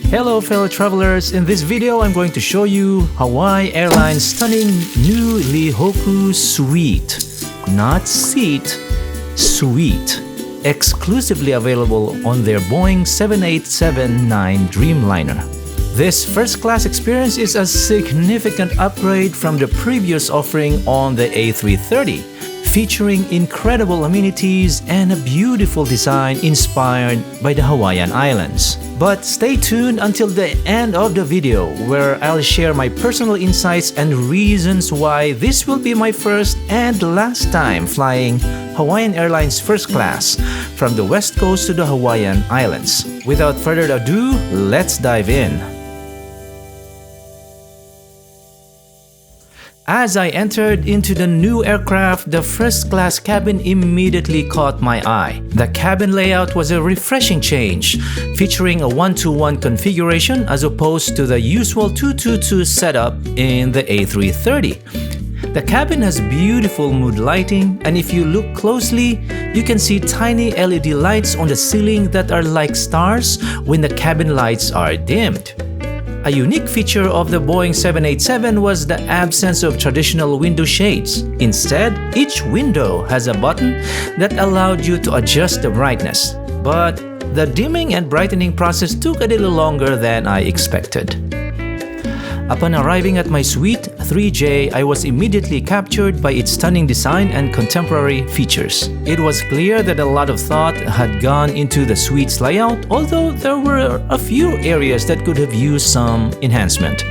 Hello fellow travelers, in this video I'm going to show you Hawaiian Airlines' stunning new Leihoku Suite. Not seat, suite. Exclusively available on their Boeing 787-9 Dreamliner. This first-class experience is a significant upgrade from the previous offering on the A330, featuring incredible amenities and a beautiful design inspired by the Hawaiian Islands. But stay tuned until the end of the video, where I'll share my personal insights and reasons why this will be my first and last time flying Hawaiian Airlines first class from the West Coast to the Hawaiian Islands. Without further ado, let's dive in. As I entered into the new aircraft, the first-class cabin immediately caught my eye. The cabin layout was a refreshing change, featuring a 1-to-1 configuration as opposed to the usual 2-to-2 setup in the A330. The cabin has beautiful mood lighting, and if you look closely, you can see tiny LED lights on the ceiling that are like stars when the cabin lights are dimmed. A unique feature of the Boeing 787 was the absence of traditional window shades. Instead, each window has a button that allowed you to adjust the brightness. But the dimming and brightening process took a little longer than I expected. Upon arriving at my suite 3J, I was immediately captured by its stunning design and contemporary features. It was clear that a lot of thought had gone into the suite's layout, although there were a few areas that could have used some enhancement.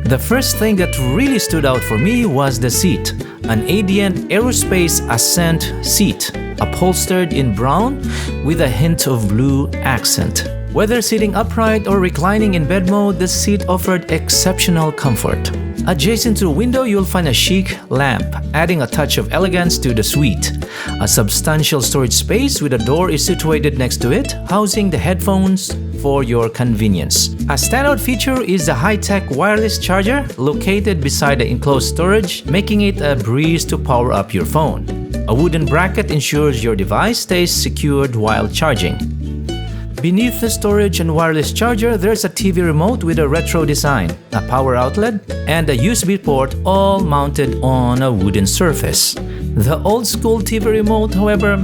The first thing that really stood out for me was the seat, an Adient Aerospace Ascent seat, upholstered in brown with a hint of blue accent. Whether sitting upright or reclining in bed mode, the seat offered exceptional comfort. Adjacent to the window, you'll find a chic lamp, adding a touch of elegance to the suite. A substantial storage space with a door is situated next to it, housing the headphones for your convenience. A standout feature is the high-tech wireless charger located beside the enclosed storage, making it a breeze to power up your phone. A wooden bracket ensures your device stays secured while charging. Beneath the storage and wireless charger, there's a TV remote with a retro design, a power outlet, and a USB port, all mounted on a wooden surface. The old-school TV remote, however,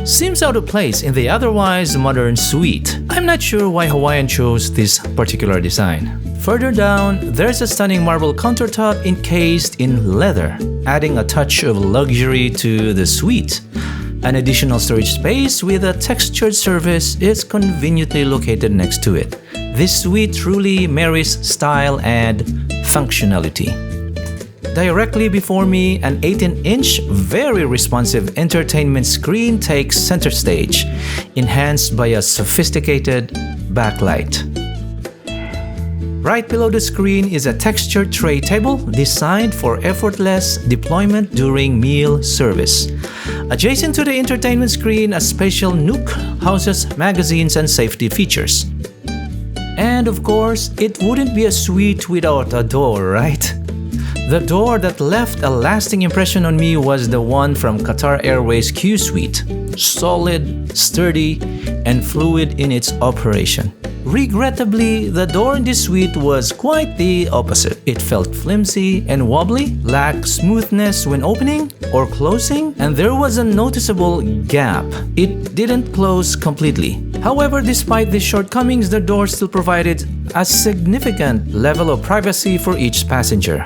seems out of place in the otherwise modern suite. I'm not sure why Hawaiian chose this particular design. Further down, there's a stunning marble countertop encased in leather, adding a touch of luxury to the suite. An additional storage space with a textured surface is conveniently located next to it. This suite truly marries style and functionality. Directly before me, an 18-inch, very responsive entertainment screen takes center stage, enhanced by a sophisticated backlight. Right below the screen is a textured tray table designed for effortless deployment during meal service. Adjacent to the entertainment screen, a special nook houses magazines and safety features. And of course, it wouldn't be a suite without a door, right? The door that left a lasting impression on me was the one from Qatar Airways Q Suite. Solid, sturdy, and fluid in its operation. Regrettably, the door in this suite was quite the opposite. It felt flimsy and wobbly, lacked smoothness when opening or closing, and there was a noticeable gap. It didn't close completely. However, despite these shortcomings, the door still provided a significant level of privacy for each passenger.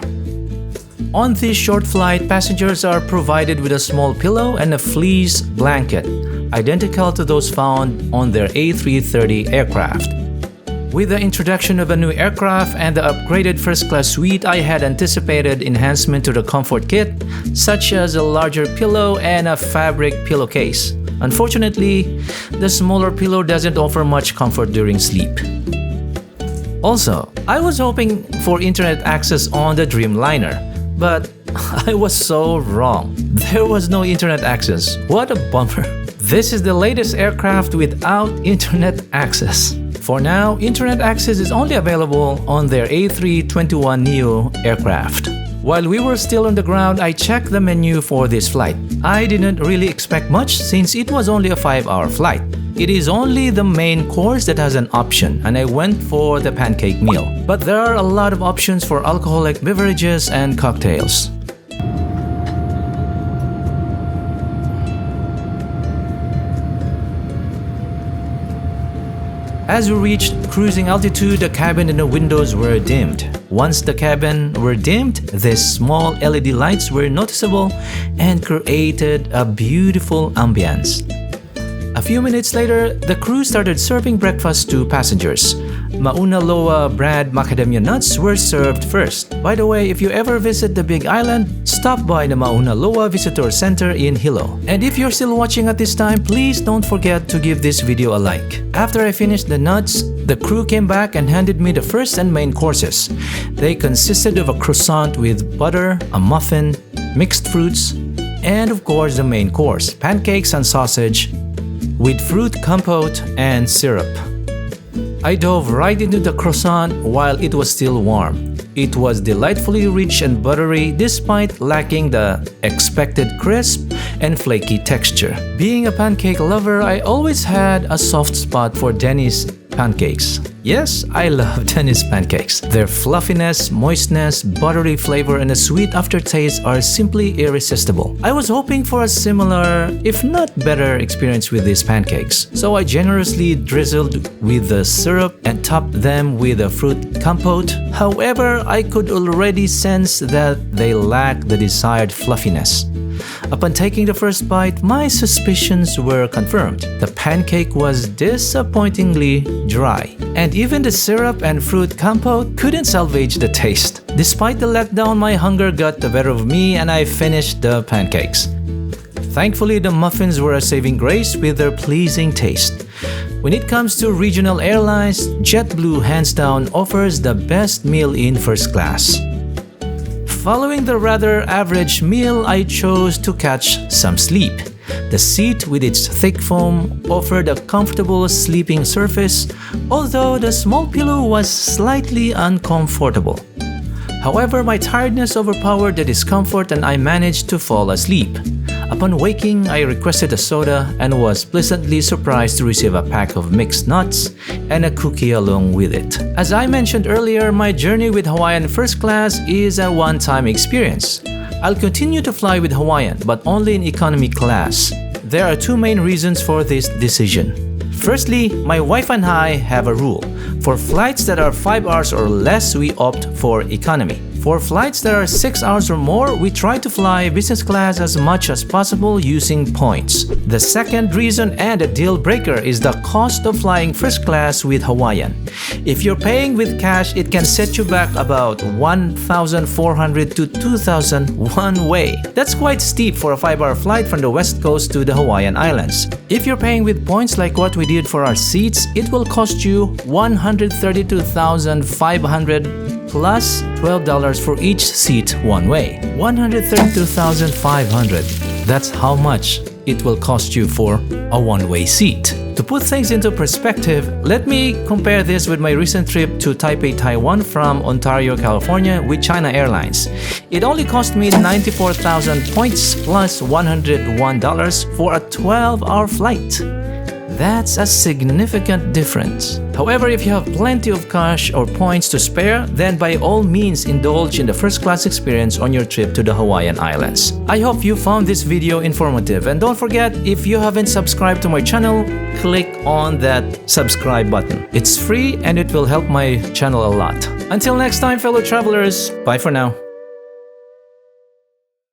On this short flight, passengers are provided with a small pillow and a fleece blanket, identical to those found on their A330 aircraft. With the introduction of a new aircraft and the upgraded first-class suite, I had anticipated enhancement to the comfort kit, such as a larger pillow and a fabric pillowcase. Unfortunately, the smaller pillow doesn't offer much comfort during sleep. Also, I was hoping for internet access on the Dreamliner, but I was so wrong. There was no internet access. What a bummer. This is the latest aircraft without internet access. For now, internet access is only available on their A321neo aircraft. While we were still on the ground, I checked the menu for this flight. I didn't really expect much since it was only a 5-hour flight. It is only the main course that has an option, and I went for the pancake meal. But there are a lot of options for alcoholic beverages and cocktails. As we reached cruising altitude, the cabin and the windows were dimmed. Once the cabin were dimmed, these small LED lights were noticeable and created a beautiful ambience. A few minutes later, the crew started serving breakfast to passengers. Mauna Loa brand macadamia nuts were served first. By the way, if you ever visit the Big Island, stop by the Mauna Loa Visitor Center in Hilo. And if you're still watching at this time, please don't forget to give this video a like. After I finished the nuts, the crew came back and handed me the first and main courses. They consisted of a croissant with butter, a muffin, mixed fruits, and of course the main course, pancakes and sausage with fruit compote and syrup. I dove right into the croissant while it was still warm. It was delightfully rich and buttery despite lacking the expected crisp and flaky texture. Being a pancake lover, I always had a soft spot for Denny's pancakes. Yes, I love Denny's pancakes. Their fluffiness, moistness, buttery flavor, and a sweet aftertaste are simply irresistible. I was hoping for a similar, if not better, experience with these pancakes. So I generously drizzled with the syrup and topped them with a fruit compote. However, I could already sense that they lacked the desired fluffiness. Upon taking the first bite, my suspicions were confirmed. The pancake was disappointingly dry, and even the syrup and fruit compote couldn't salvage the taste. Despite the letdown, my hunger got the better of me and I finished the pancakes. Thankfully, the muffins were a saving grace with their pleasing taste. When it comes to regional airlines, JetBlue hands down offers the best meal in first class. Following the rather average meal, I chose to catch some sleep. The seat with its thick foam offered a comfortable sleeping surface, although the small pillow was slightly uncomfortable. However, my tiredness overpowered the discomfort and I managed to fall asleep. Upon waking, I requested a soda and was pleasantly surprised to receive a pack of mixed nuts and a cookie along with it. As I mentioned earlier, my journey with Hawaiian First Class is a one-time experience. I'll continue to fly with Hawaiian, but only in economy class. There are two main reasons for this decision. Firstly, my wife and I have a rule. For flights that are 5 hours or less, we opt for economy. For flights that are 6 hours or more, we try to fly business class as much as possible using points. The second reason and a deal breaker is the cost of flying first class with Hawaiian. If you're paying with cash, it can set you back about 1,400 to 2,000 one way. That's quite steep for a 5-hour flight from the west coast to the Hawaiian Islands. If you're paying with points like what we did for our seats, it will cost you $132,500 plus $12 for each seat one way. $132,500. That's how much it will cost you for a one-way seat. To put things into perspective, let me compare this with my recent trip to Taipei, Taiwan from Ontario, California with China Airlines. It only cost me 94,000 points plus $101 for a 12-hour flight. That's a significant difference. However, if you have plenty of cash or points to spare, then by all means indulge in the first class experience on your trip to the Hawaiian Islands. I hope you found this video informative, and don't forget, if you haven't subscribed to my channel, click on that subscribe button. It's free and it will help my channel a lot. Until next time, fellow travelers, bye for now.